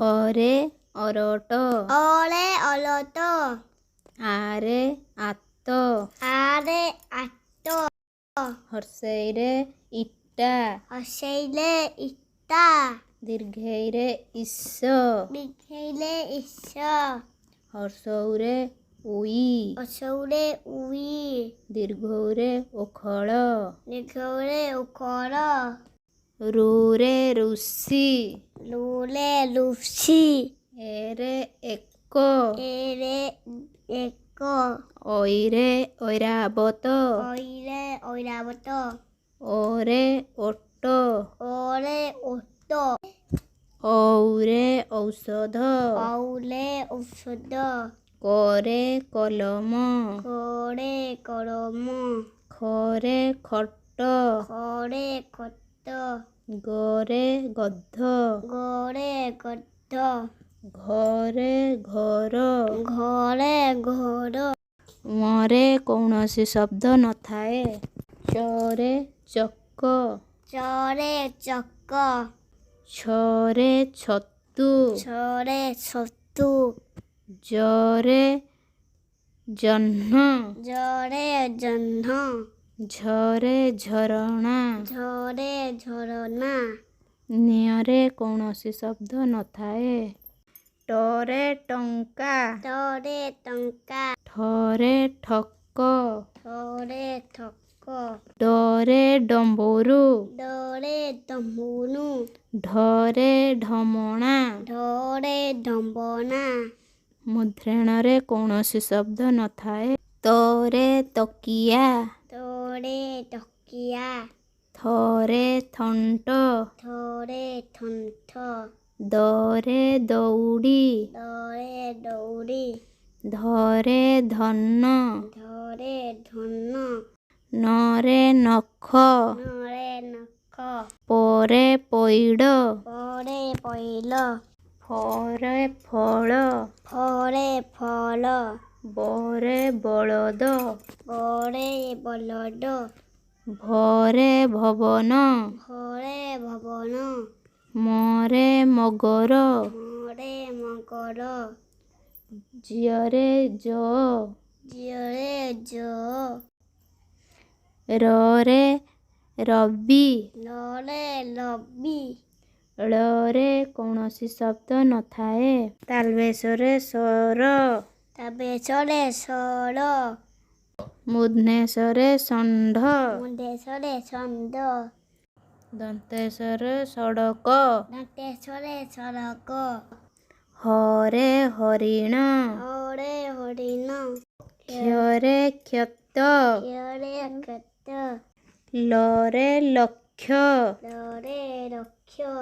ଅରେ ଅରଟ ଅରେ alt ଆରେ ଆତ ଆରେ ଆଟ ହର୍ଷେଇରେ ଇଟା ହସେଇଲେ ଇଟା ଦୀର୍ଘେଇରେ ଇସ ବିଘେଇଲେ ଇସ ହର୍ଷଉରେ ଉଇ ଅସଉରେ ଉଇ ଦୀର୍ଘଉରେ ଓଖଳ ଦୀର୍ଘଉରେ ଉକଳ ରୁରେ ଋଷି ଲୁଲେ ଲୁସି ଏରେ ଏକ ଏରେ ଏକ ଐରେ ଐରାବତ ଅଇରେ ଐରାବତ ଓରେ ଓଟ ଓରେ ଓଟ ଔରେ ଔଷଧ ଔଲେ ଔଷଧ କରେ କଲମ କୋଡେ କଳମ ଖରେ ଖଟ ଖଡେ ଖଟ ଗରେ ଗଧ ଗଡେ ଗଧ ଘରେ ଘର ଘରେ ଘର ମରେ କୌଣସି ଶବ୍ଦ ନଥାଏ ଚରେ ଚକ ଚରେ ଚକ ଛରେ ଛତୁ ଛରେ ଛତୁ ଜରେ ଜହ୍ନ ଜରେ ଜହ୍ନ ଝରେ ଝରଣା ଝରେ ଝରଣା ନିୟରେ କୌଣସି ଶବ୍ଦ ନଥାଏ ଟରେ ଟଙ୍କା ତରେ ଟଙ୍କା ଠରେ ଠକ ଥରେ ଠକ ଡରେ ଡମ୍ବରୁ ଡରେ ତମ୍ବୁନୁ ଢରେ ଢମଣା ଢରେ ଢମ୍ବନା ମୁଦ୍ରାଣରେ କୌଣସି ଶବ୍ଦ ନଥାଏ ତରେ ତକିଆ ତରେ ତକିଆ ଥରେ ଥଣ୍ଟ ଥରେ ଥଣ୍ଟ ଦରେ ଦଉଡ଼ି ଦରେ ଦଉଡ଼ି ଧରେ ଧନ ଧରେ ଧନ ନରେ ନଖ ନରେ ନଖ ପରେ ପଇଡ଼ ପରେ ପଇଲ ଫରେ ଫଳ ଫରେ ଫଳ ବରେ ବଳଦ ବରେ ବଲଦ ଭରେ ଭବନ ଭରେ ଭବନ ମରେ ମଗର ମରେ ମକର ଝିଅରେ ଜ ଝିଅରେ ଜ ରରେ ରବି ଲରେ ଲବି ଳରେ କୌଣସି ଶବ୍ଦ ନଥାଏ ତାଲବେଶରେ ସ୍ୱର ତାବେଶରେ ସର ମୁଧନେଶରେ ଷଣ୍ଢ ମୁଣ୍ଡେଶରେ ଛନ୍ଦ ଦନ୍ତେଶରେ ସଡ଼କ ଦନ୍ତେଶରେ ସଡ଼କ ହରେ ହରିଣ ହରେ ହରିଣ କ୍ଷରେ କ୍ଷତ କ୍ଷରେ କ୍ଷତ ଲରେ ଲକ୍ଷ ଲରେ ରକ୍ଷ